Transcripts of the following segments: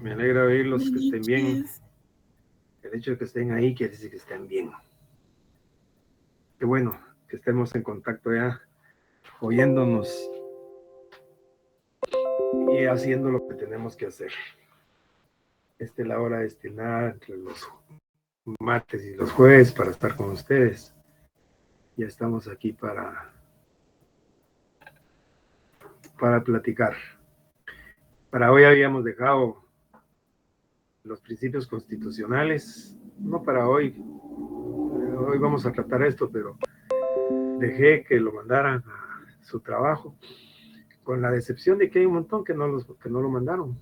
Me alegra oírlos, que estén bien. El hecho de que estén ahí quiere decir que estén bien. Qué bueno que estemos en contacto ya, oyéndonos y haciendo lo que tenemos que hacer. Esta es la hora destinada entre los martes y los jueves para estar con ustedes. Ya estamos aquí para platicar. Para hoy habíamos dejado los principios constitucionales, no para hoy. Hoy vamos a tratar esto, pero dejé que lo mandaran a su trabajo, con la decepción de que hay un montón que no lo mandaron.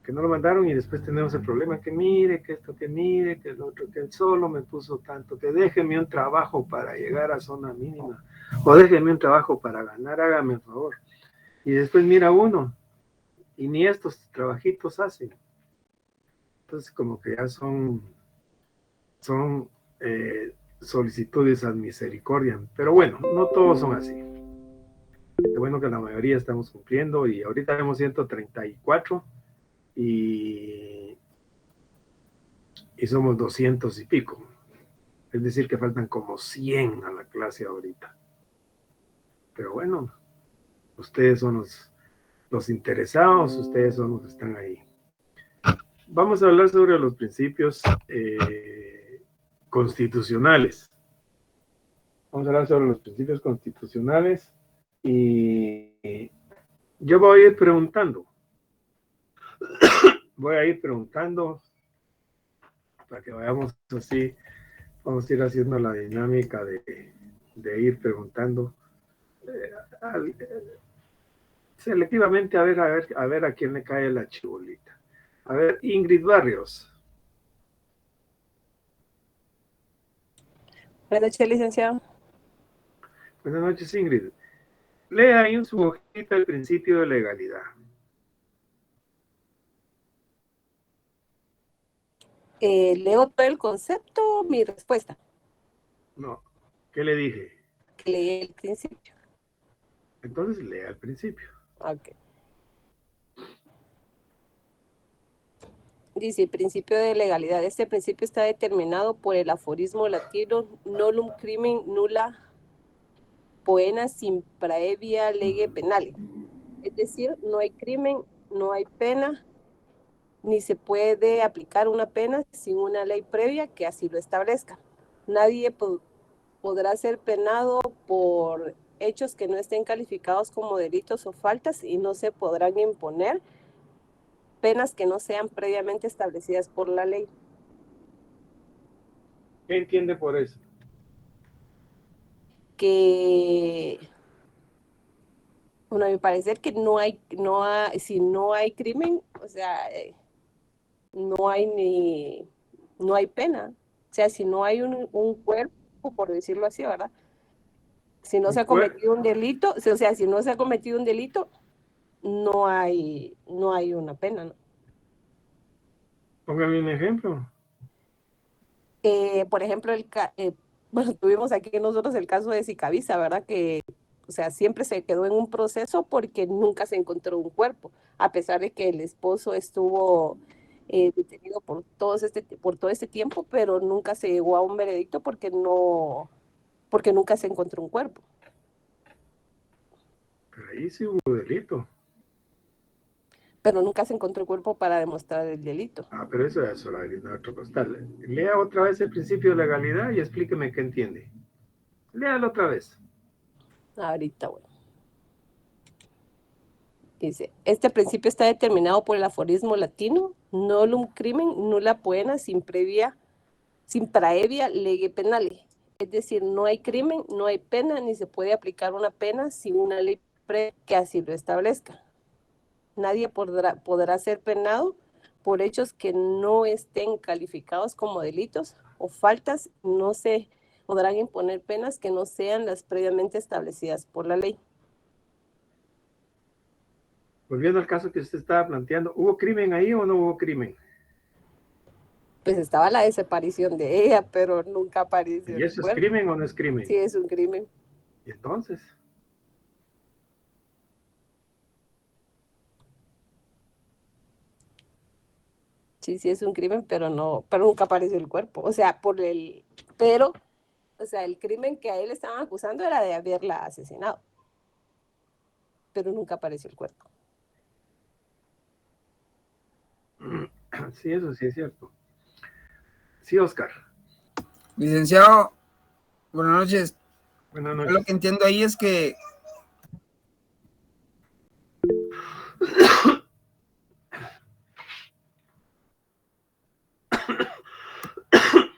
Que no lo mandaron y después tenemos el problema que mire, que esto, que mire, que el otro, que él solo me puso tanto, que déjeme un trabajo para llegar a zona mínima, o déjeme un trabajo para ganar, hágame el favor. Y después mira uno, y ni estos trabajitos hacen. Entonces como que ya son solicitudes a misericordia. Pero bueno, no todos son así. Qué bueno que la mayoría estamos cumpliendo y ahorita tenemos 134 y somos 200 y pico. Es decir, que faltan como 100 a la clase ahorita. Pero bueno, ustedes son los interesados, ustedes son los que están ahí. Vamos a hablar sobre los principios constitucionales. Vamos a hablar sobre los principios constitucionales y yo voy a ir preguntando. Voy a ir preguntando para que vayamos así. Vamos a ir haciendo la dinámica de ir preguntando selectivamente a ver a quién le cae la chibolita. A ver, Ingrid Barrios. Buenas noches, licenciado. Buenas noches, Ingrid. Lea ahí en su hojita el principio de legalidad. ¿Leo todo el concepto? Mi respuesta. No, ¿qué le dije? Que leí el principio. Entonces lea el principio. Ok. Dice, principio de legalidad. Este principio está determinado por el aforismo latino "Nullum crimen nulla poena sin praevia lege penale". Es decir, no hay crimen, no hay pena, ni se puede aplicar una pena sin una ley previa que así lo establezca. Nadie podrá ser penado por hechos que no estén calificados como delitos o faltas y no se podrán imponer penas que no sean previamente establecidas por la ley. ¿Qué entiende por eso? Que, bueno, a mi parecer que si no hay crimen, o sea, no hay pena. O sea, si no hay un cuerpo, por decirlo así, ¿verdad? Si no se ha cometido un delito, o sea, si no se ha cometido un delito, no hay una pena, ¿no? Póngame un ejemplo. Por ejemplo, bueno, tuvimos aquí nosotros el caso de Sicavisa, ¿verdad? Que, o sea, siempre se quedó en un proceso porque nunca se encontró un cuerpo, a pesar de que el esposo estuvo detenido por todo este tiempo, pero nunca se llegó a un veredicto porque nunca se encontró un cuerpo. Pero ahí sí hubo delito. Pero nunca se encontró el cuerpo para demostrar el delito. Ah, pero eso es otro costal. Lea otra vez el principio de legalidad y explíqueme qué entiende. Léalo otra vez. Ahorita, bueno. Dice, este principio está determinado por el aforismo latino "Nullum crimen nulla poena sin praevia lege penale". Es decir, no hay crimen, no hay pena, ni se puede aplicar una pena sin una ley previa que así lo establezca. Nadie podrá ser penado por hechos que no estén calificados como delitos o faltas. No se podrán imponer penas que no sean las previamente establecidas por la ley. Volviendo al caso que usted estaba planteando, ¿hubo crimen ahí o no hubo crimen? Pues estaba la desaparición de ella, pero nunca apareció ¿Y el eso es cuerpo. crimen o no es crimen? Sí, es un crimen. ¿Y entonces? Sí, sí es un crimen, pero nunca apareció el cuerpo. O sea, o sea, el crimen que a él estaban acusando era de haberla asesinado, pero nunca apareció el cuerpo. Sí, eso sí es cierto. Sí, Oscar. Licenciado, buenas noches. Buenas Yo lo noches. que entiendo ahí es que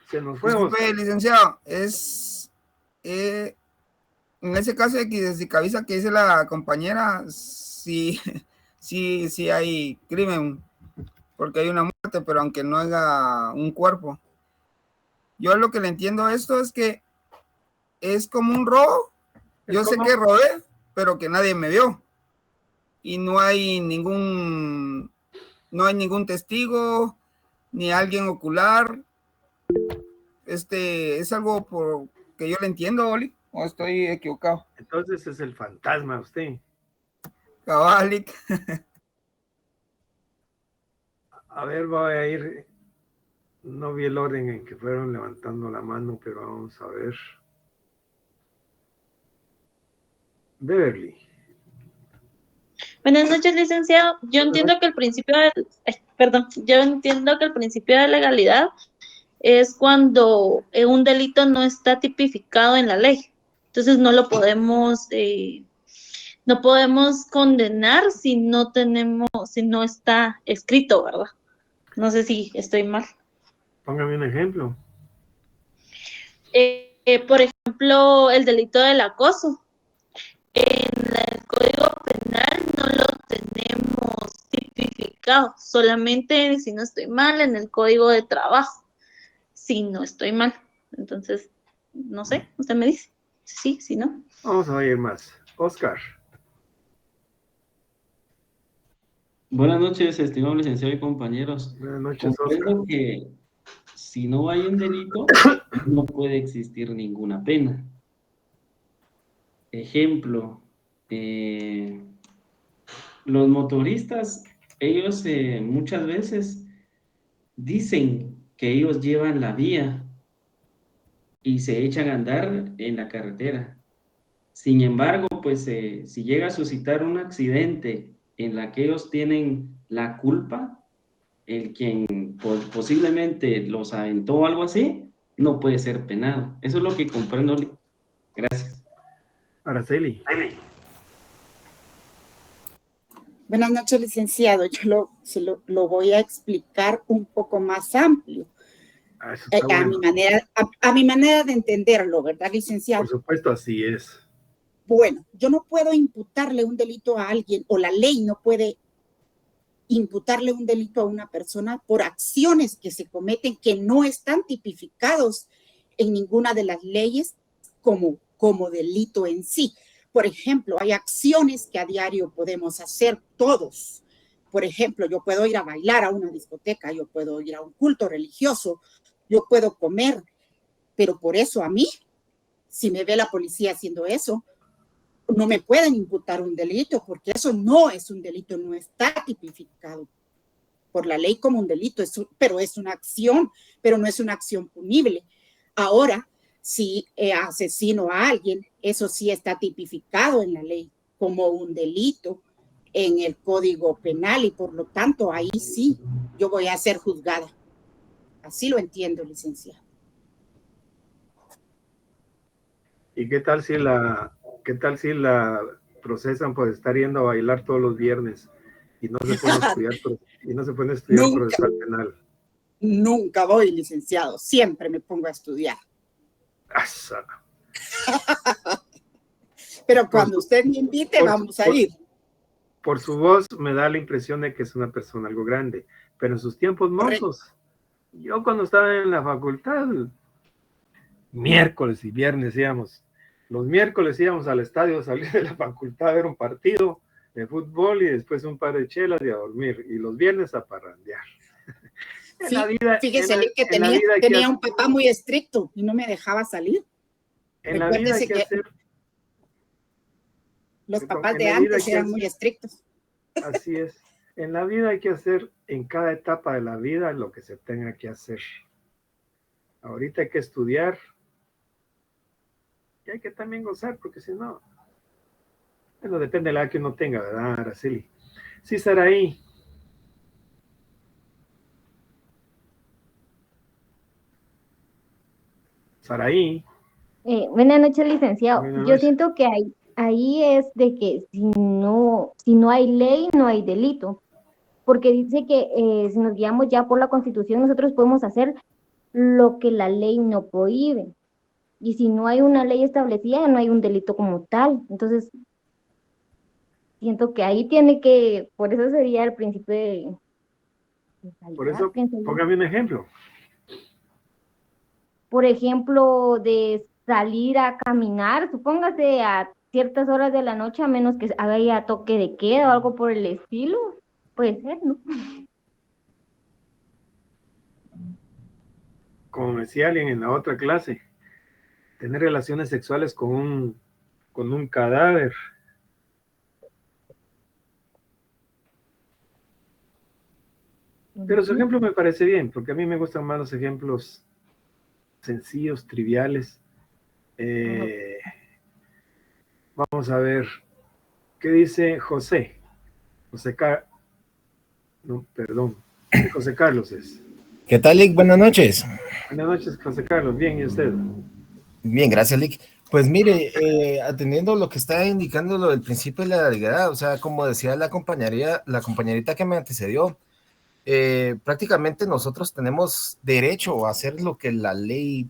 Se nos fue, disculpe, Oscar. licenciado, en ese caso de cabeza que dice la compañera, sí, sí hay crimen, porque hay una muerte, pero aunque no haya un cuerpo. Yo lo que le entiendo a esto es que es como un robo. ¿Es Yo sé como? que robé, pero que nadie me vio. Y no hay ningún testigo, ni alguien ocular. Es algo por que yo le entiendo, Oli, o estoy equivocado. Entonces es el fantasma usted. Cabalic. A ver, voy a ir. No vi el orden en que fueron levantando la mano, pero vamos a ver. Beverly. Buenas noches, licenciado. Yo entiendo que el principio yo entiendo que el principio de legalidad es cuando un delito no está tipificado en la ley. Entonces no podemos condenar si si no está escrito, ¿verdad? No sé si estoy mal. Póngame un ejemplo. Por ejemplo, el delito del acoso. En el Código Penal no lo tenemos tipificado, solamente, si no estoy mal, en el Código de Trabajo, si no estoy mal. Entonces, no sé, usted me dice, sí, si no. Vamos a oír más. Oscar. Buenas noches, estimado licenciado y compañeros. Buenas noches, Oscar. Comprendo que si no hay un delito, no puede existir ninguna pena. Ejemplo, los motoristas, ellos muchas veces dicen que ellos llevan la vía y se echan a andar en la carretera. Sin embargo, pues si llega a suscitar un accidente en la que ellos tienen la culpa, el quien posiblemente los aventó o algo así, no puede ser penado. Eso es lo que comprendo. Gracias. Araceli. Buenas noches, licenciado. Yo lo voy a explicar un poco más amplio. Eso está A bueno. mi manera de entenderlo, ¿verdad, licenciado? Por supuesto, así es. Bueno, yo no puedo imputarle un delito a alguien, o la ley no puede imputarle un delito a una persona por acciones que se cometen que no están tipificados en ninguna de las leyes como delito en sí. Por ejemplo, hay acciones que a diario podemos hacer todos. Por ejemplo, yo puedo ir a bailar a una discoteca, yo puedo ir a un culto religioso, yo puedo comer, pero por eso a mí, si me ve la policía haciendo eso, no me pueden imputar un delito, porque eso no es un delito, no está tipificado por la ley como un delito, pero es una acción, pero no es una acción punible. Ahora, si asesino a alguien, eso sí está tipificado en la ley como un delito en el Código Penal y por lo tanto ahí sí yo voy a ser juzgada. Así lo entiendo, licenciado. ¿Y qué tal si la procesan por estar yendo a bailar todos los viernes y no se pone a estudiar procesal penal? Nunca voy, licenciado. Siempre me pongo a estudiar. Asa. Pero cuando usted me invite, vamos a ir. Por su voz me da la impresión de que es una persona algo grande, pero en sus tiempos mozos, yo cuando estaba en la facultad, miércoles y viernes íbamos. Los miércoles íbamos al estadio a salir de la facultad a ver un partido de fútbol y después un par de chelas y a dormir. Y los viernes a parrandear. Sí, fíjese que tenía un papá muy estricto y no me dejaba salir. En la vida hay que hacer. Los papás de antes eran muy estrictos. Así es. En la vida hay que hacer, en cada etapa de la vida, lo que se tenga que hacer. Ahorita hay que estudiar y hay que también gozar, porque si no, bueno, depende de la edad que uno tenga, ¿verdad, Araceli? Sí, Saraí. Saraí, Buenas noches, licenciado. buenas Yo noches. siento que ahí es de que si no hay ley, no hay delito, porque dice que si nos guiamos ya por la Constitución, nosotros podemos hacer lo que la ley no prohíbe. Y si no hay una ley establecida, no hay un delito como tal. Entonces, siento que ahí por eso sería el principio de Por legalidad, eso, pienso yo. póngame un ejemplo. Por ejemplo, de salir a caminar, supóngase a ciertas horas de la noche, a menos que haya toque de queda o algo por el estilo, puede ser, ¿no? Como decía alguien en la otra clase, tener relaciones sexuales con un cadáver. Pero su ejemplo me parece bien, porque a mí me gustan más los ejemplos sencillos, triviales. Vamos a ver, ¿qué dice José? No, perdón, José Carlos es. ¿Qué tal, Lick? Buenas noches. Buenas noches, José Carlos. Bien, ¿y usted? Bien, gracias, Lick. Pues mire, atendiendo lo que está indicando lo del principio de la legalidad, o sea, como decía la compañerita que me antecedió, prácticamente nosotros tenemos derecho a hacer lo que la ley,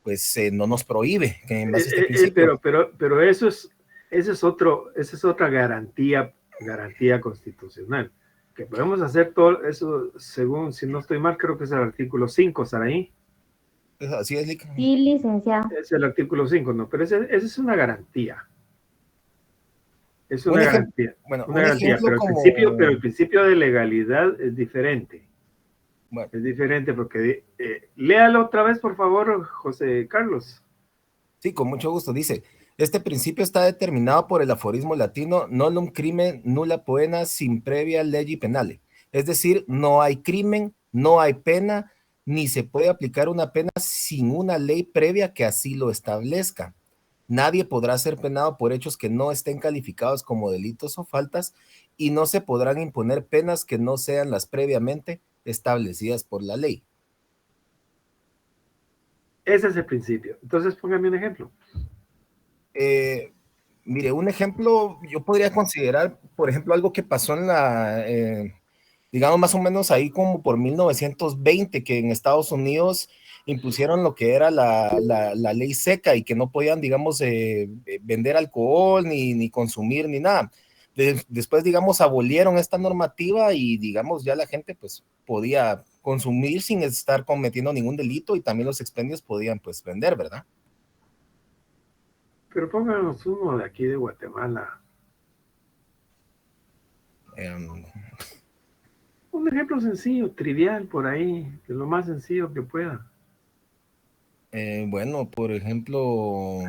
pues, no nos prohíbe, que en base a este principio. Pero esa es otra garantía constitucional. Que podemos hacer todo eso según, si no estoy mal, creo que es el artículo 5, Saraí. Así es, Lick. Sí, licenciado. Es el artículo 5, no, pero esa es una garantía. Es una garantía. Bueno, una garantía, pero el principio de legalidad es diferente. Bueno. Es diferente porque, léalo otra vez, por favor, José Carlos. Sí, con mucho gusto. Dice, este principio está determinado por el aforismo latino "nolum crimen nulla poena sin previa legi penale". Es decir, no hay crimen, no hay pena, ni se puede aplicar una pena sin una ley previa que así lo establezca. Nadie podrá ser penado por hechos que no estén calificados como delitos o faltas, y no se podrán imponer penas que no sean las previamente establecidas por la ley. Ese es el principio. Entonces, póngame un ejemplo. Mire, un ejemplo, yo podría considerar, por ejemplo, algo que pasó digamos, más o menos ahí como por 1920, que en Estados Unidos impusieron lo que era la ley seca y que no podían, digamos, vender alcohol, ni consumir, ni nada. Después, digamos, abolieron esta normativa y, digamos, ya la gente, pues, podía consumir sin estar cometiendo ningún delito, y también los expendios podían, pues, vender, ¿verdad? Pero pónganos uno de aquí de Guatemala. Un ejemplo sencillo, trivial, por ahí, de lo más sencillo que pueda. Bueno, por ejemplo,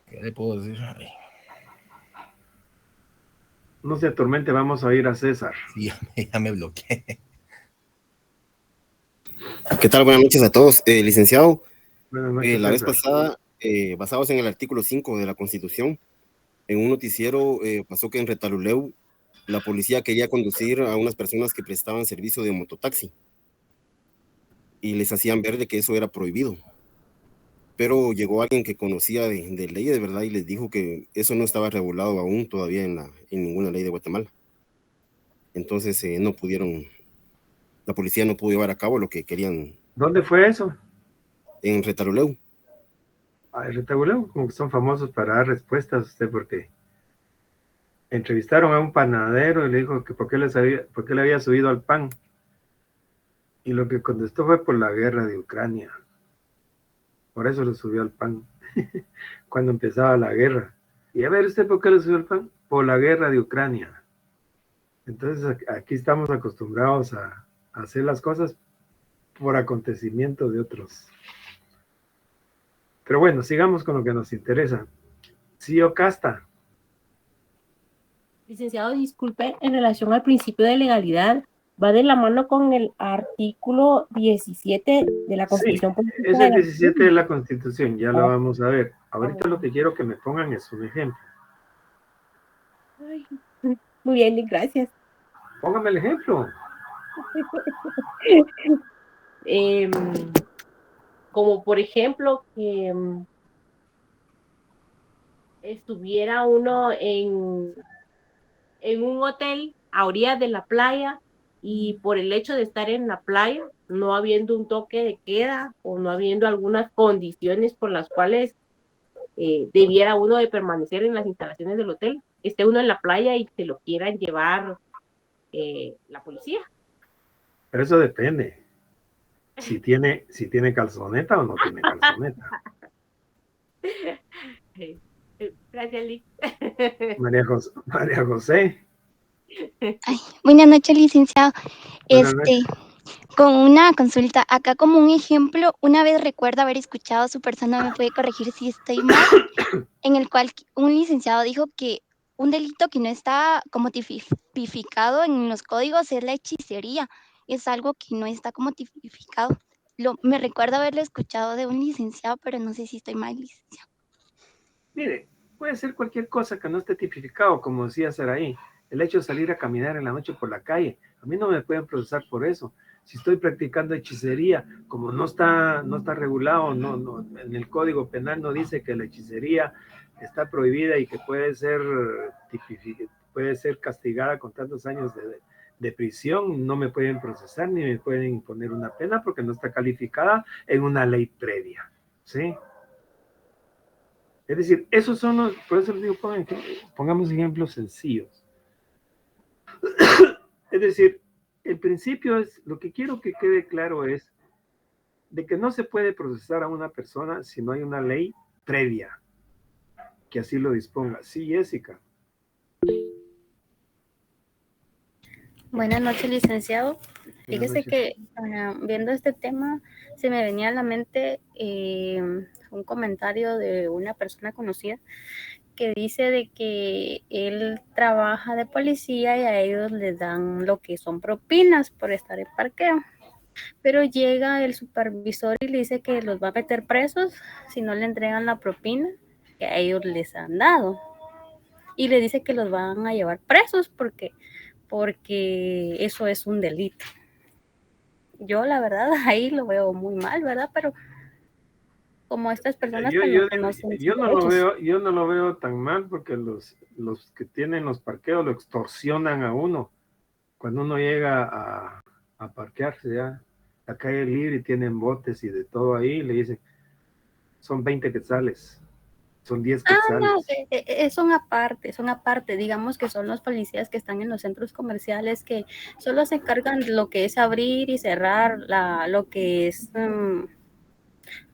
¿qué le puedo decir? No se atormente, vamos a ir a César. Sí, ya me bloqueé. ¿Qué tal? Buenas noches a todos. Licenciado, Buenas noches, la vez César. pasada, basados en el artículo 5 de la Constitución, en un noticiero pasó que en Retaluleu la policía quería conducir a unas personas que prestaban servicio de mototaxi y les hacían ver de que eso era prohibido. Pero llegó alguien que conocía de ley de verdad y les dijo que eso no estaba regulado aún todavía en ninguna ley de Guatemala. Entonces la policía no pudo llevar a cabo lo que querían. ¿Dónde fue eso? En Retaluleu. En Retaluleu, como que son famosos para dar respuestas, usted, porque entrevistaron a un panadero y le dijo que por qué le había subido al pan. Y lo que contestó fue por la guerra de Ucrania. Por eso le subió al pan, cuando empezaba la guerra. Y a ver, ¿usted por qué le subió al pan? Por la guerra de Ucrania. Entonces, aquí estamos acostumbrados a hacer las cosas por acontecimientos de otros. Pero bueno, sigamos con lo que nos interesa. Sí, Ocasta. Licenciado, disculpe, en relación al principio de legalidad, va de la mano con el artículo 17 de la Sí, Constitución Política es de el la 17 de la Constitución, ya lo Ah. vamos a ver. Ahorita lo que quiero que me pongan es un ejemplo. Ay, muy bien, gracias. Póngame el ejemplo. Como por ejemplo que estuviera uno en un hotel a orillas de la playa y por el hecho de estar en la playa, no habiendo un toque de queda o no habiendo algunas condiciones por las cuales debiera uno de permanecer en las instalaciones del hotel, esté uno en la playa y se lo quieran llevar la policía. Pero eso depende. Si tiene calzoneta o no tiene calzoneta. Gracias, Liz. María José. Ay, buenas noches, licenciado. Buenas noches. Con una consulta, acá como un ejemplo, una vez recuerdo haber escuchado, su persona me puede corregir si estoy mal, en el cual un licenciado dijo que un delito que no está como tipificado en los códigos es la hechicería, es algo que no está como tipificado. Me recuerdo haberlo escuchado de un licenciado, pero no sé si estoy mal, licenciado. Mire, puede ser cualquier cosa que no esté tipificado, como decía Saraí. El hecho de salir a caminar en la noche por la calle, a mí no me pueden procesar por eso. Si estoy practicando hechicería, como no está regulado, en el Código Penal no dice que la hechicería está prohibida y que puede ser castigada con tantos años de prisión, no me pueden procesar ni me pueden imponer una pena porque no está calificada en una ley previa, ¿sí? Es decir, esos son los, por eso les digo, pongamos ejemplos sencillos. Es decir, el principio es, lo que quiero que quede claro es de que no se puede procesar a una persona si no hay una ley previa que así lo disponga. Sí, Jessica. Buenas noches, licenciado. Buenas Fíjese noches. que viendo este tema se me venía a la mente un comentario de una persona conocida que dice de que él trabaja de policía y a ellos les dan lo que son propinas por estar en parqueo. Pero llega el supervisor y le dice que los va a meter presos si no le entregan la propina que a ellos les han dado. Y le dice que los van a llevar presos porque eso es un delito. Yo la verdad ahí lo veo muy mal, ¿verdad? Pero como estas personas que no conocen yo no lo veo tan mal porque los que tienen los parqueos lo extorsionan a uno. Cuando uno llega a parquearse ya, la calle libre y tienen botes y de todo ahí, le dicen, son 20 quetzales. Son 10 quetzales. No, son aparte, digamos que son los policías que están en los centros comerciales que solo se encargan de lo que es abrir y cerrar lo que es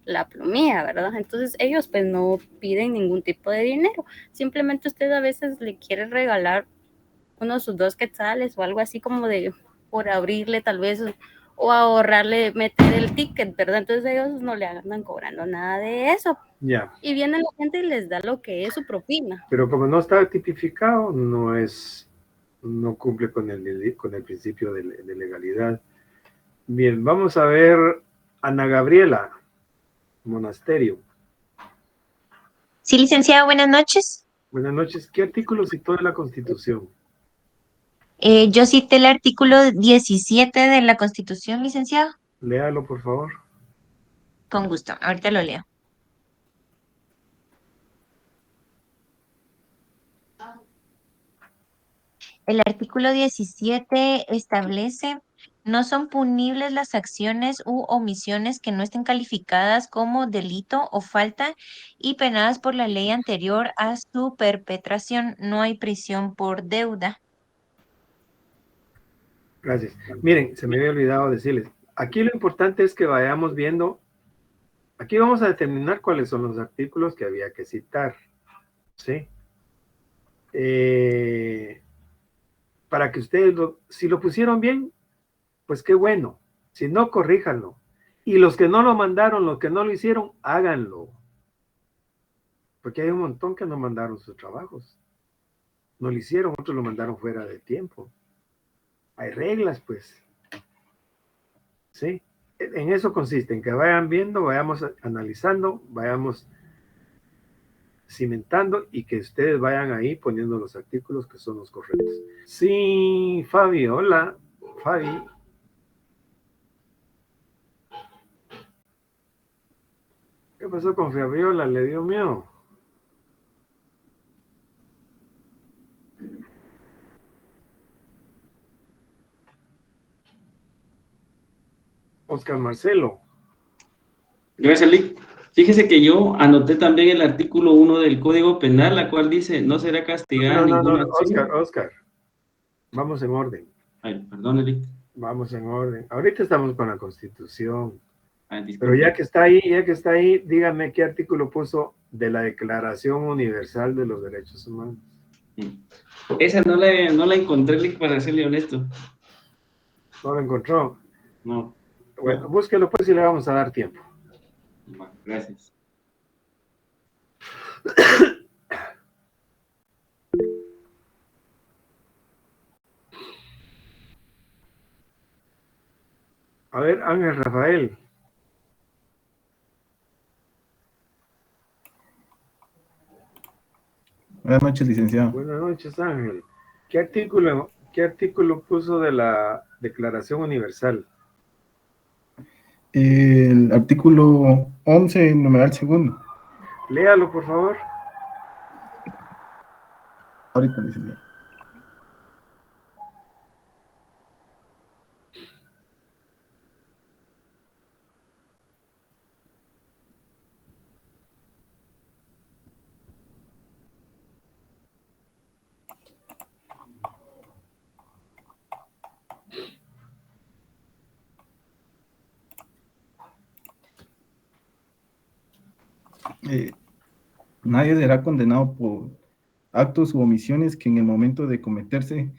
la plomía, ¿verdad? Entonces ellos pues no piden ningún tipo de dinero, simplemente usted a veces le quiere regalar sus 2 quetzales o algo así como de por abrirle tal vez o ahorrarle meter el ticket, ¿verdad? Entonces ellos no le andan cobrando nada de eso. Ya. Y viene la gente y les da lo que es su propina. Pero como no está tipificado, no cumple con el principio de legalidad. Bien, vamos a ver Ana Gabriela, Monasterio. Sí, licenciado, buenas noches. Buenas noches. ¿Qué artículo citó de la Constitución? Yo cité el artículo 17 de la Constitución, licenciado. Léalo, por favor. Con gusto, ahorita lo leo. El artículo 17 establece: no son punibles las acciones u omisiones que no estén calificadas como delito o falta y penadas por la ley anterior a su perpetración. No hay prisión por deuda. Gracias. Miren, se me había olvidado decirles, aquí lo importante es que vayamos viendo, aquí vamos a determinar cuáles son los artículos que había que citar, ¿sí? Para que ustedes, si lo pusieron bien, pues qué bueno. Si no, corríjanlo. Y los que no lo mandaron, los que no lo hicieron, háganlo. Porque hay un montón que no mandaron sus trabajos. no lo hicieron, otros lo mandaron fuera de tiempo. Hay reglas, pues. ¿Sí? En eso consiste, en que vayan viendo, vayamos analizando, vayamos cimentando y que ustedes vayan ahí poniendo los artículos que son los correctos. Sí, Fabi, hola, Fabi. ¿Qué pasó con Fabiola? ¿Le dio miedo? Oscar Marcelo. Gracias, Lick. Fíjese que yo anoté también el artículo 1 del Código Penal, la cual dice, no será castigada ninguna acción. Oscar. Vamos en orden. Ay, perdón, Lick. Vamos en orden. Ahorita estamos con la Constitución. Ay, pero ya que está ahí, dígame qué artículo puso de la Declaración Universal de los Derechos Humanos. Esa no la encontré, Lick, para serle honesto. ¿No lo encontró? No. Bueno, búsquelo pues y le vamos a dar tiempo. Bueno, gracias. A ver, Ángel Rafael. Buenas noches, licenciado. Buenas noches, Ángel. ¿Qué artículo puso de la Declaración Universal? El artículo 11, numeral segundo. Léalo, por favor. Ahorita, licenciado. Nadie será condenado por actos u omisiones que en el momento de cometerse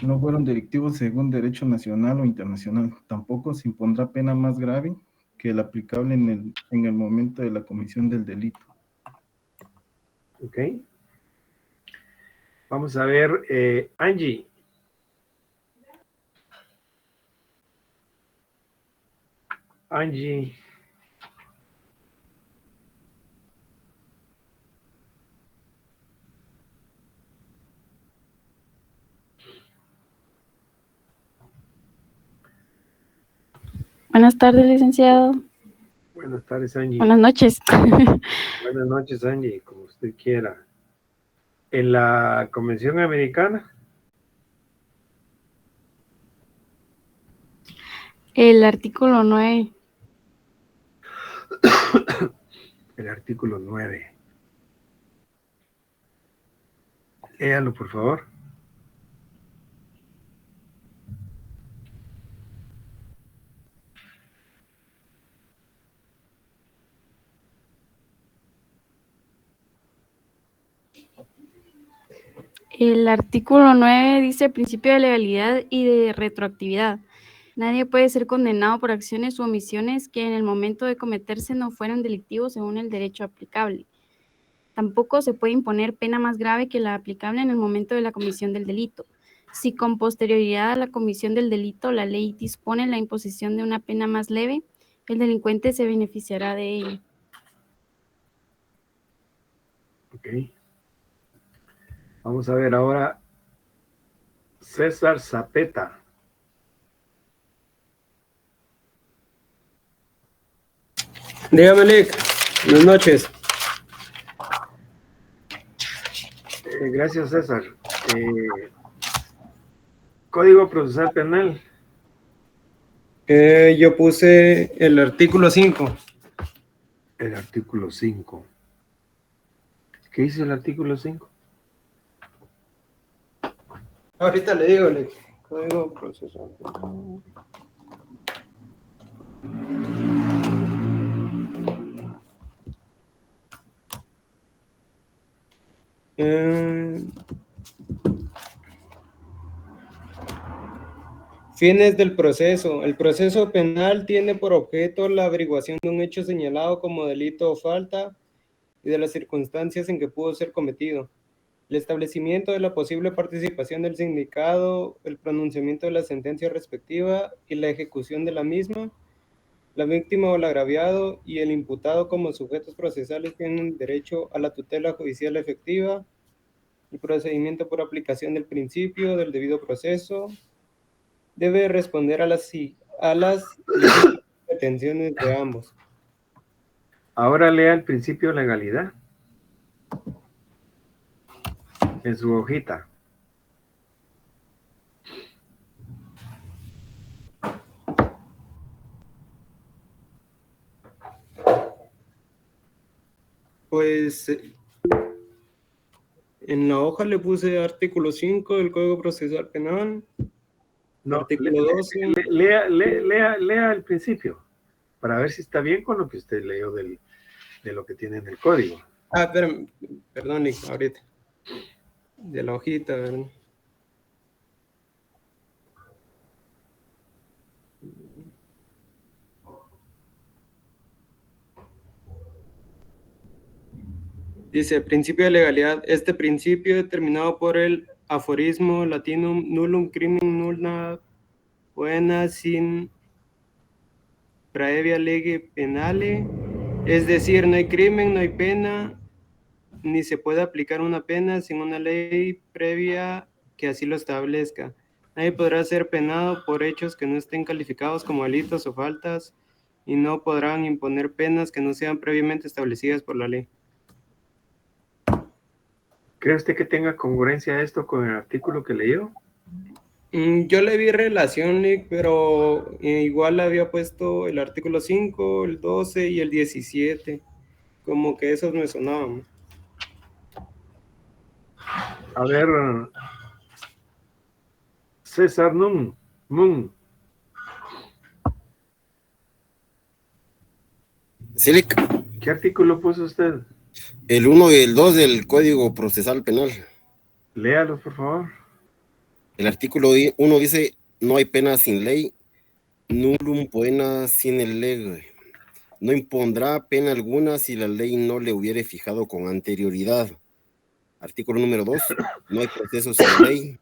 no fueron delictivos según derecho nacional o internacional. Tampoco se impondrá pena más grave que la aplicable en el momento de la comisión del delito. Ok. Vamos a ver, Angie. Angie. Buenas tardes, licenciado. Buenas tardes, Angie. Buenas noches. Buenas noches, Angie, como usted quiera. En la Convención Americana. El artículo 9. El artículo 9. Léalo, por favor. El artículo 9 dice principio de legalidad y de retroactividad. Nadie puede ser condenado por acciones u omisiones que en el momento de cometerse no fueran delictivos según el derecho aplicable. Tampoco se puede imponer pena más grave que la aplicable en el momento de la comisión del delito. Si con posterioridad a la comisión del delito la ley dispone la imposición de una pena más leve, el delincuente se beneficiará de ello. Ok. Vamos a ver ahora César Zapeta. Dígame, Lick. Buenas noches. Gracias, César. Código Procesal Penal. Yo puse el artículo 5. El artículo 5. ¿Qué dice el artículo 5? Ahorita le digo, Lick. Código Procesal Penal. Fines del proceso. El proceso penal tiene por objeto la averiguación de un hecho señalado como delito o falta y de las circunstancias en que pudo ser cometido. el establecimiento de la posible participación del sindicado, el pronunciamiento de la sentencia respectiva y la ejecución de la misma, la víctima o el agraviado y el imputado como sujetos procesales tienen derecho a la tutela judicial efectiva, el procedimiento por aplicación del principio del debido proceso debe responder a las pretensiones de ambos. Ahora lea el principio de legalidad en su hojita. Pues en la hoja le puse artículo 5 del Código Procesal Penal, No, artículo 12. lea el principio para ver si está bien con lo que usted leyó de lo que tiene en el código. Espérame, perdón, Nick, ahorita. De la hojita, ¿verdad? Dice, principio de legalidad. Este principio determinado por el aforismo latinum nullum crimen nulla poena sin praevia lege penale, es decir, no hay crimen, no hay pena, ni se puede aplicar una pena sin una ley previa que así lo establezca. Nadie podrá ser penado por hechos que no estén calificados como delitos o faltas y no podrán imponer penas que no sean previamente establecidas por la ley. ¿Cree usted que tenga congruencia esto con el artículo que leyó? Yo le vi relación, Nick, pero igual había puesto el artículo 5, el 12 y el 17. Como que esos me sonaban. A ver, César Nun. Silic. ¿Qué artículo puso usted? El 1 y el 2 del Código Procesal Penal. Léalo, por favor. El artículo 1 dice, no hay pena sin ley, nullum poena sine lege. No impondrá pena alguna si la ley no le hubiere fijado con anterioridad. Artículo número 2, no hay proceso sin ley,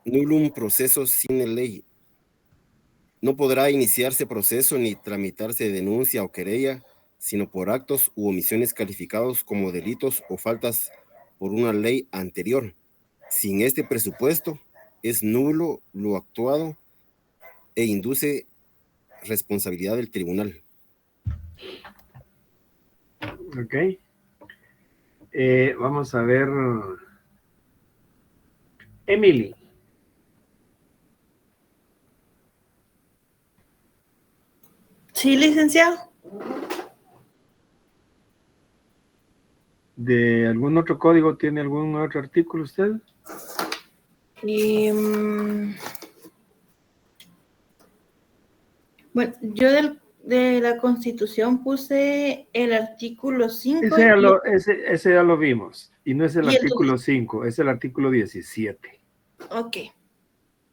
nullum proceso sine ley. No podrá iniciarse proceso ni tramitarse denuncia o querella, sino por actos u omisiones calificados como delitos o faltas por una ley anterior. Sin este presupuesto, es nulo lo actuado e induce responsabilidad del tribunal. Ok. Vamos a ver. Emily. Sí, licenciado. ¿De algún otro código tiene algún otro artículo usted? Bueno, yo de la Constitución puse el artículo 5. Ese ya lo vimos. Y no es el artículo 5, es el artículo 17. Ok.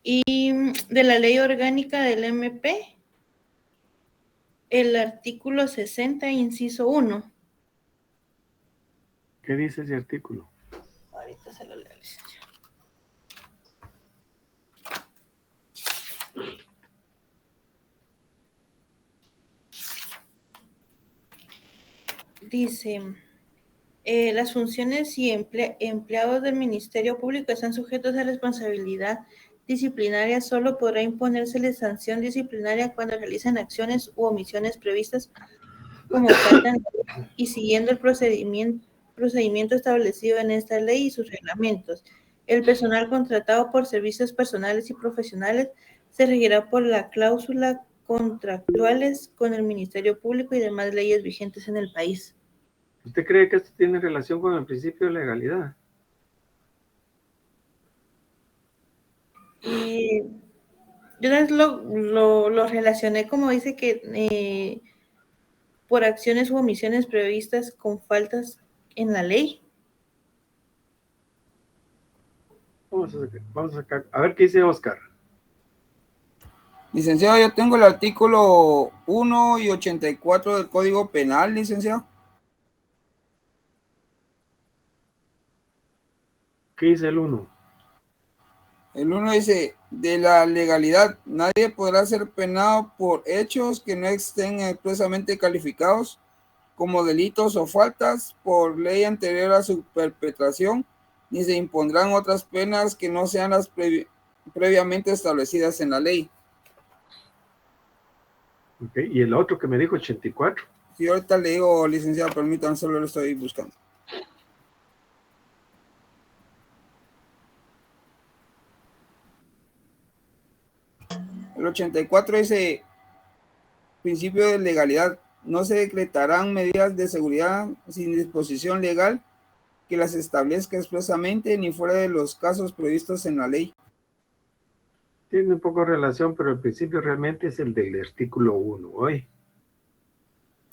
Y de la Ley Orgánica del MP, el artículo 60, inciso 1. ¿Qué dice ese artículo? Ahorita se lo leo, licenciado. Dice, las funciones y empleados del Ministerio Público están sujetos a responsabilidad disciplinaria. Solo podrá imponérsele sanción disciplinaria cuando realicen acciones u omisiones previstas como faltan y siguiendo el procedimiento establecido en esta ley y sus reglamentos. El personal contratado por servicios personales y profesionales se regirá por la cláusula contractuales con el Ministerio Público y demás leyes vigentes en el país. ¿Usted cree que esto tiene relación con el principio de legalidad? Yo lo relacioné como dice que por acciones u omisiones previstas con faltas en la ley. Vamos a sacar. A ver qué dice Oscar. Licenciado, yo tengo el artículo 1 y 84 del Código Penal, licenciado. ¿Qué dice el 1? El 1 dice, de la legalidad, nadie podrá ser penado por hechos que no estén expresamente calificados como delitos o faltas por ley anterior a su perpetración, ni se impondrán otras penas que no sean las previamente establecidas en la ley. Okay. Y el otro que me dijo, 84. Sí, ahorita le digo, licenciado, permítanme, solo lo estoy buscando. El 84 dice, principio de legalidad, no se decretarán medidas de seguridad sin disposición legal que las establezca expresamente ni fuera de los casos previstos en la ley. Tiene un poco de relación, pero el principio realmente es el del artículo 1. ¿Oye?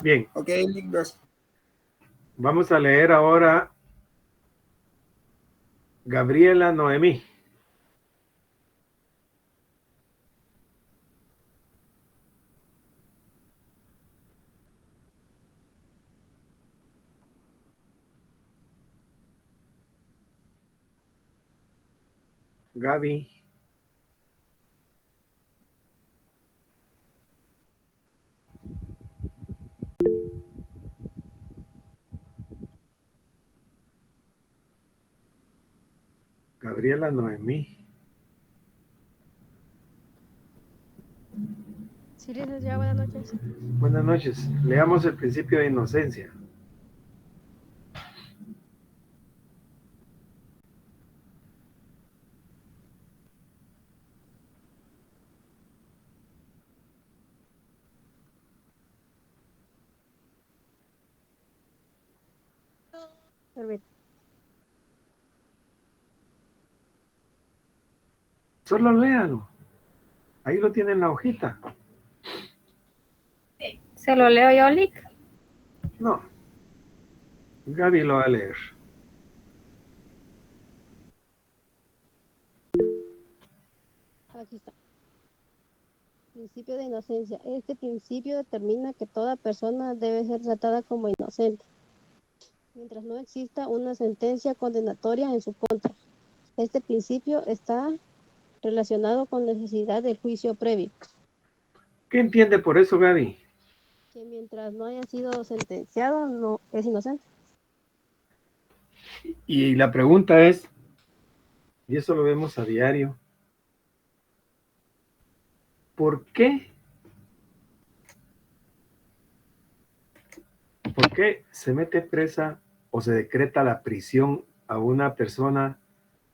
Bien. Ok, gracias. Vamos a leer ahora Gabriela Noemí. Gaby. Gabriela Noemí. Sí, licenciado, buenas noches. Buenas noches. Leamos el principio de inocencia. Permítame. Solo léalo. Ahí lo tiene en la hojita. ¿Se lo leo yo, Lick? No. Gaby lo va a leer. Aquí está. Principio de inocencia. Este principio determina que toda persona debe ser tratada como inocente, mientras no exista una sentencia condenatoria en su contra. Este principio está relacionado con la necesidad del juicio previo, ¿Qué entiende por eso, Gaby? que mientras no haya sido sentenciado, no es inocente. Y la pregunta es, y eso lo vemos a diario, ¿por qué? ¿Por qué se mete presa o se decreta la prisión a una persona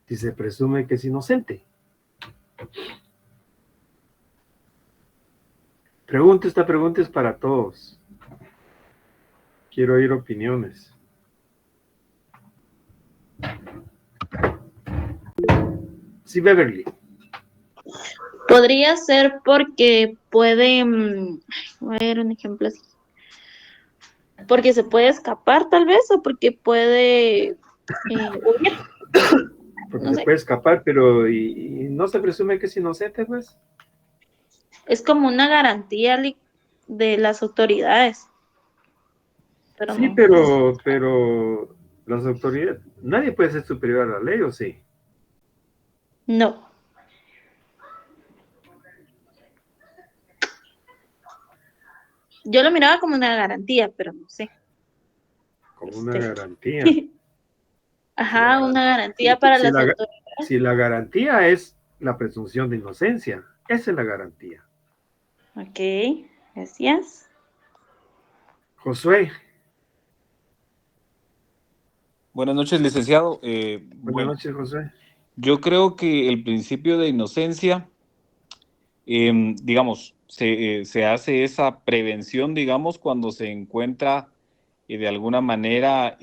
si se presume que es inocente? Esta pregunta es para todos. Quiero oír opiniones. Sí, Beverly. Podría ser porque puede, a ver, un ejemplo así. Porque se puede escapar tal vez, o porque puede huir. Porque No se sé. puede escapar, pero y no se presume que es inocente, pues. Es como una garantía de las autoridades. Pero Sí, no. pero las autoridades, nadie puede ser superior a la ley, ¿o sí? No. Yo lo miraba como una garantía, pero no sé. Como una garantía. Ajá, una garantía para las autoridades. Si la garantía es la presunción de inocencia, esa es la garantía. Ok, gracias. Josué. Buenas noches, licenciado. Buenas noches, Josué. Yo creo que el principio de inocencia, digamos, se hace esa prevención, digamos, cuando se encuentra de alguna manera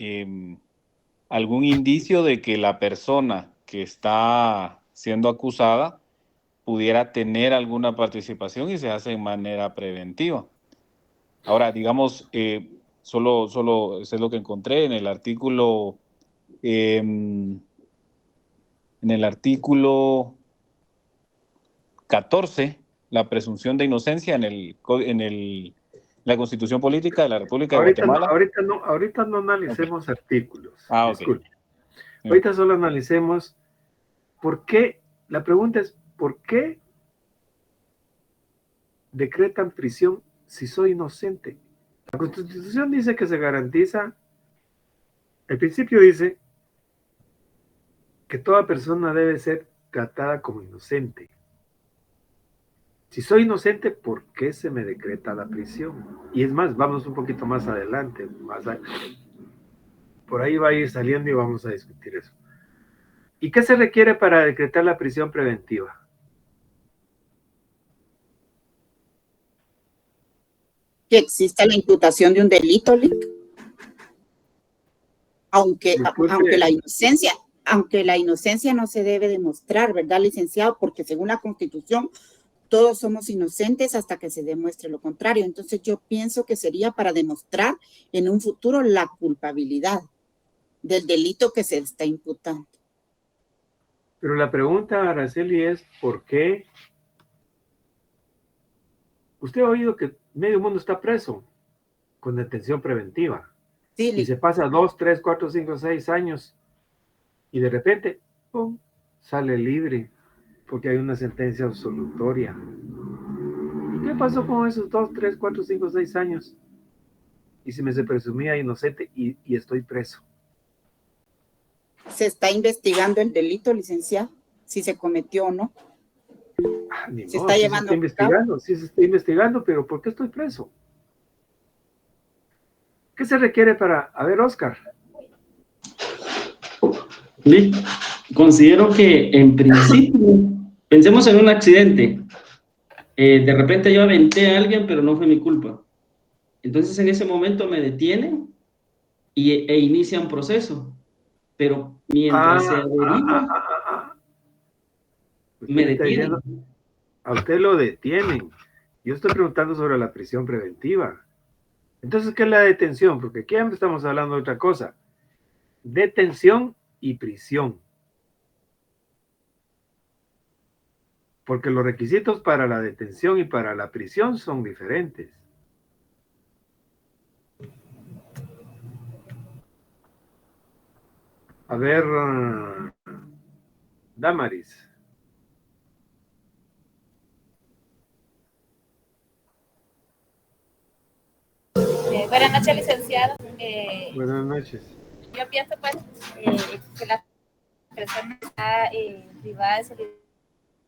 algún indicio de que la persona que está siendo acusada pudiera tener alguna participación, y se hace de manera preventiva. Ahora, digamos, solo eso es lo que encontré en el artículo 14, la presunción de inocencia en la Constitución Política de la República de Guatemala. Ahorita no analicemos artículos. Ah, ok. Disculpe. Ahorita solo analicemos por qué, la pregunta es, ¿por qué decretan prisión si soy inocente? La Constitución dice que se garantiza, el principio dice que toda persona debe ser tratada como inocente. Si soy inocente, ¿por qué se me decreta la prisión? Y es más, vamos un poquito más adelante, por ahí va a ir saliendo y vamos a discutir eso. ¿Y qué se requiere para decretar la prisión preventiva? Que exista la imputación de un delito, Lic. Aunque la inocencia no se debe demostrar, ¿verdad, licenciado? Porque según la Constitución, todos somos inocentes hasta que se demuestre lo contrario. Entonces yo pienso que sería para demostrar en un futuro la culpabilidad del delito que se está imputando. Pero la pregunta, Araceli, es ¿por qué? Usted ha oído que medio mundo está preso con detención preventiva. Sí, y se pasa 2, 3, 4, 5, 6 años y de repente, ¡pum!, sale libre porque hay una sentencia absolutoria. ¿Y qué pasó con esos 2, 3, 4, 5, 6 años? Y si me se presumía inocente y estoy preso. ¿Se está investigando el delito, licenciado? Si se cometió o no. Se está llevando investigando, sí se está investigando, pero ¿por qué estoy preso? ¿Qué se requiere para...? A ver, Oscar. Sí, considero que en principio, pensemos en un accidente. De repente yo aventé a alguien, pero no fue mi culpa. Entonces en ese momento me detienen e inicia un proceso. Pero mientras se averigua, me detienen. A usted lo detienen. Yo estoy preguntando sobre la prisión preventiva. Entonces, ¿qué es la detención? Porque aquí estamos hablando de otra cosa. Detención y prisión. Porque los requisitos para la detención y para la prisión son diferentes. A ver, Damaris. Buenas noches, licenciado. Buenas noches. Yo pienso pues que la persona está privada de su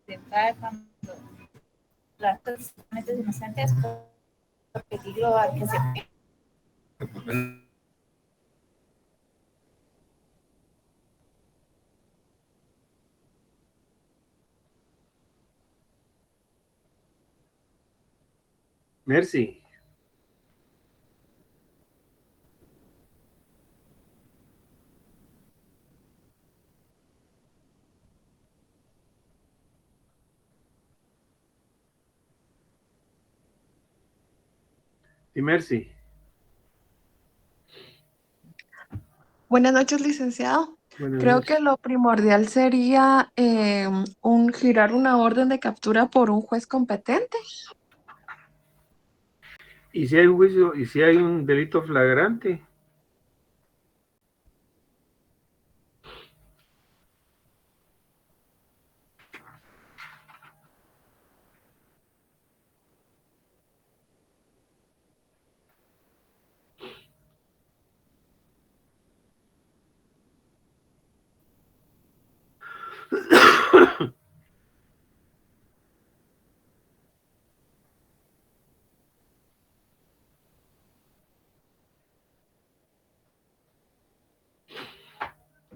libertad cuando las personas inocentes por peligro al que se... Merci. Y Merci. Buenas noches, licenciado. Buenas Creo noches. que lo primordial sería girar una orden de captura por un juez competente. ¿Y si hay un juicio, y si hay un delito flagrante?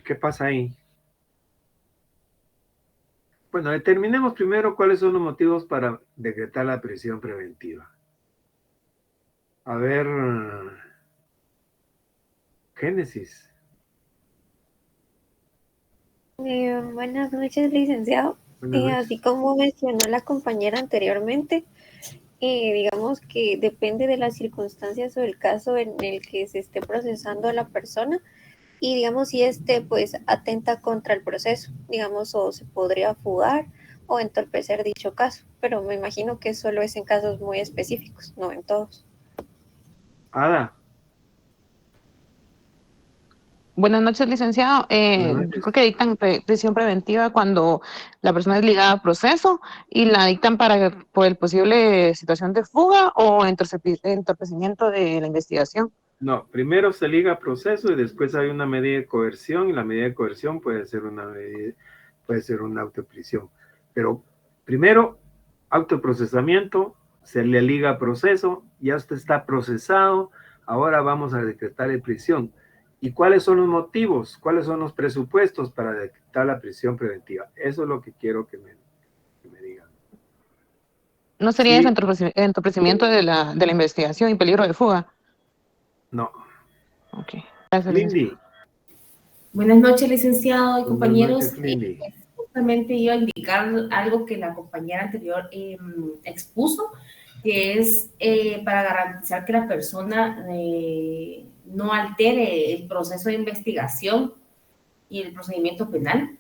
¿Qué pasa ahí? Bueno, determinemos primero cuáles son los motivos para decretar la prisión preventiva. A ver, Génesis. Buenas noches, licenciado. Buenas noches. Así como mencionó la compañera anteriormente, digamos que depende de las circunstancias o el caso en el que se esté procesando a la persona y digamos si pues atenta contra el proceso, digamos, o se podría fugar o entorpecer dicho caso, pero me imagino que solo es en casos muy específicos, no en todos. Ada. Buenas noches, licenciado. Buenas Yo noches. creo que dictan prisión preventiva cuando la persona es ligada a proceso y la dictan por el posible situación de fuga o entorpecimiento de la investigación. No, primero se liga a proceso y después hay una medida de coerción y la medida de coerción puede ser una autoprisión. Pero primero, autoprocesamiento, se le liga a proceso, ya usted está procesado, ahora vamos a decretar la prisión. ¿Y cuáles son los motivos? ¿Cuáles son los presupuestos para decretar la prisión preventiva? Eso es lo que quiero que me digan. ¿No sería Sí, ese entorpecimiento de la investigación y peligro de fuga? no. Ok, gracias, licenciado. Lindy. Buenas noches, licenciado y Buenas compañeros. noches, Lindy. Justamente iba a indicar algo que la compañera anterior expuso, que es para garantizar que la persona no altere el proceso de investigación y el procedimiento penal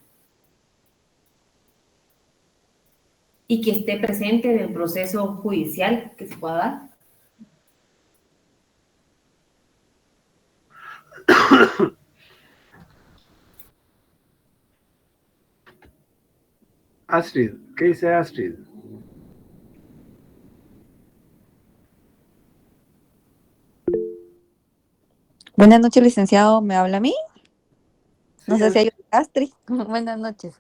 y que esté presente en el proceso judicial que se pueda dar. Astrid, ¿qué dice Astrid? Buenas noches, licenciado. ¿Me habla a mí? No sé si hay Astrid. Astrid. Buenas noches.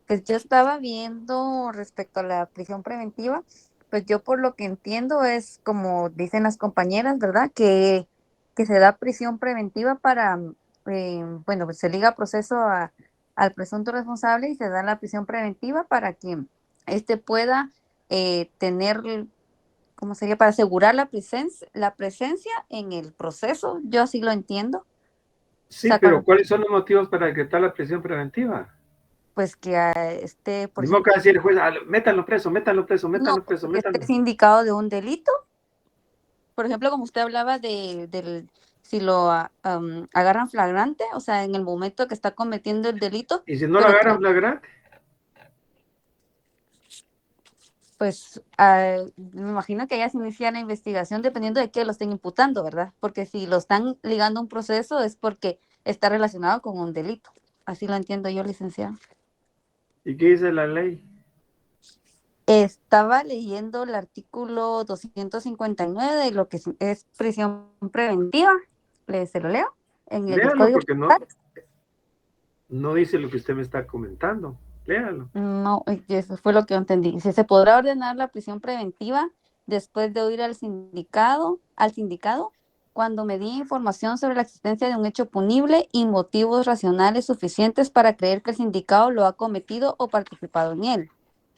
Pues yo estaba viendo respecto a la prisión preventiva, pues yo por lo que entiendo es como dicen las compañeras, ¿verdad? Que se da prisión preventiva para, bueno, pues se liga proceso al presunto responsable y se da la prisión preventiva para que éste pueda tener, ¿cómo sería? Para asegurar la presencia en el proceso. Yo así lo entiendo. Sí, pero ¿cuáles son los motivos para decretar la prisión preventiva? Pues que por Ni modo ejemplo, que decir el juez, métanlo preso, métanlo preso, no, métanlo preso, que métanlo. estés indicado de un delito. Por ejemplo, como usted hablaba si lo agarran flagrante, o sea, en el momento que está cometiendo el delito. ¿Y si no lo pero agarran flagrante? Pues me imagino que ya se inicia la investigación dependiendo de qué lo estén imputando, ¿verdad? Porque si lo están ligando a un proceso es porque está relacionado con un delito. Así lo entiendo yo, licenciado. ¿Y qué dice la ley? Estaba leyendo el artículo 259 de lo que es prisión preventiva. Se lo leo. En el Léalo Código porque Penal. no dice lo que usted me está comentando. Léalo. No, eso fue lo que entendí. Si se podrá ordenar la prisión preventiva después de oír al sindicado, cuando me di información sobre la existencia de un hecho punible y motivos racionales suficientes para creer que el sindicado lo ha cometido o participado en él.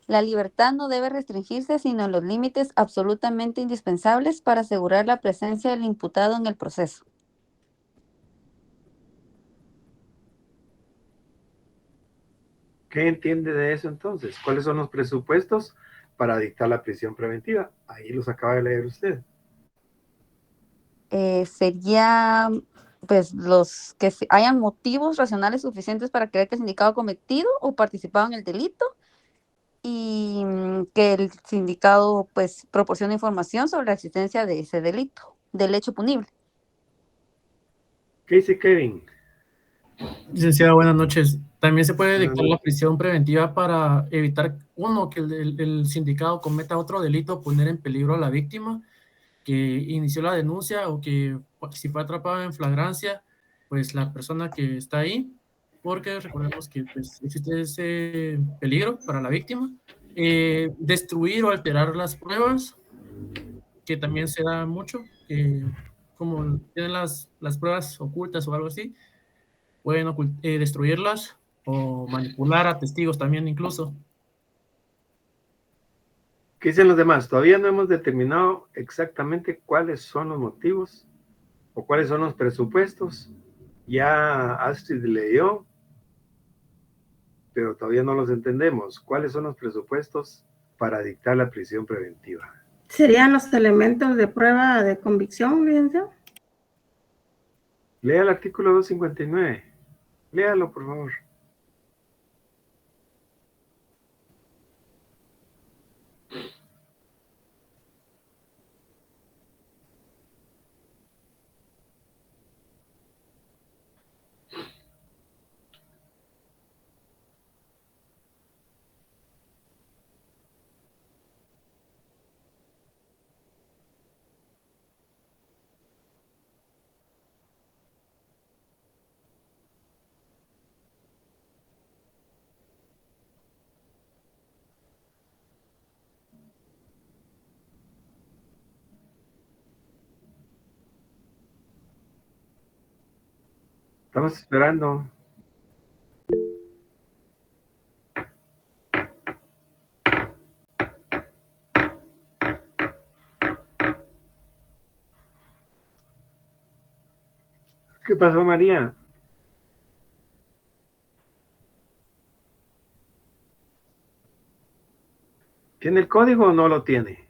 La libertad no debe restringirse sino en los límites absolutamente indispensables para asegurar la presencia del imputado en el proceso. ¿Qué entiende de eso entonces? ¿Cuáles son los presupuestos para dictar la prisión preventiva? Ahí los acaba de leer usted. Sería pues los que hayan motivos racionales suficientes para creer que el sindicado ha cometido o participado en el delito y que el sindicado pues proporcione información sobre la existencia de ese delito, del hecho punible. ¿Qué dice Kevin? Licenciada, buenas noches. También se puede Buenas dictar la noches. prisión preventiva para evitar, uno, que el sindicado cometa otro delito, poner en peligro a la víctima que inició la denuncia o que si fue atrapada en flagrancia, pues la persona que está ahí, porque recordemos que pues, existe ese peligro para la víctima. Destruir o alterar las pruebas, que también se da mucho, como tienen las pruebas ocultas o algo así, pueden destruirlas o manipular a testigos también incluso. ¿Qué dicen los demás? Todavía no hemos determinado exactamente cuáles son los motivos o cuáles son los presupuestos. Ya Astrid leyó, pero todavía no los entendemos. ¿Cuáles son los presupuestos para dictar la prisión preventiva? ¿Serían los elementos de prueba de convicción, licenciado? Lea el artículo 259. Léalo, por favor. Estamos esperando. ¿Qué pasó, María? ¿Tiene el código o no lo tiene?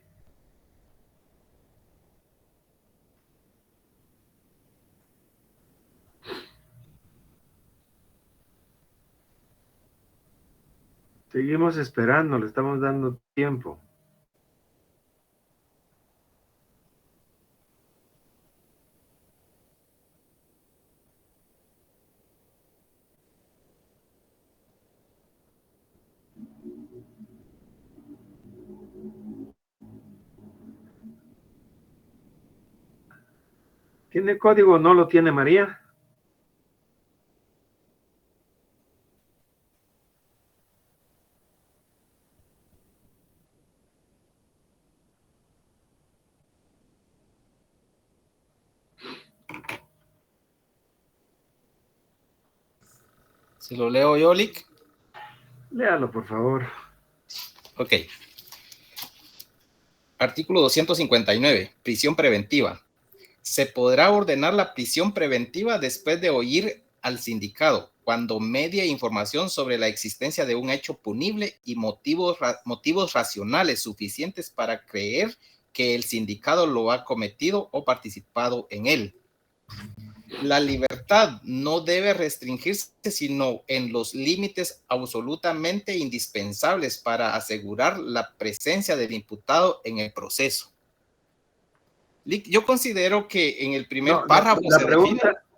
Seguimos esperando, le estamos dando tiempo. ¿Tiene el código o no lo tiene, María? ¿Se lo leo yo, Lick? Léalo, por favor. Ok. Artículo 259. Prisión preventiva. Se podrá ordenar la prisión preventiva después de oír al sindicado, cuando medie información sobre la existencia de un hecho punible y motivos racionales suficientes para creer que el sindicado lo ha cometido o participado en él. La libertad no debe restringirse sino en los límites absolutamente indispensables para asegurar la presencia del imputado en el proceso. Yo considero que en el primer párrafo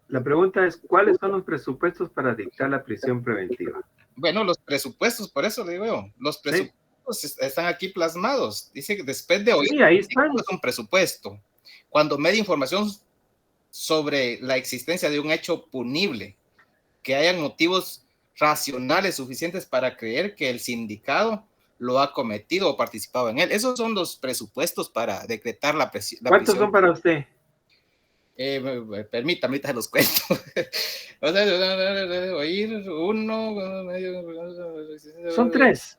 la pregunta es, ¿cuáles son los presupuestos para dictar la prisión preventiva? Bueno, los presupuestos, por eso le digo, los presupuestos están aquí plasmados. Dice que después de oír, ahí están. Es un presupuesto. Cuando medie información sobre la existencia de un hecho punible, que hayan motivos racionales suficientes para creer que el sindicado lo ha cometido o participado en él. Esos son los presupuestos para decretar la prisión. ¿Cuántos son para usted? Permítame, se los cuento. Oír uno. Son tres.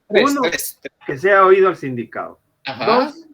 Tres. Que sea oído al sindicado. Ajá. 2,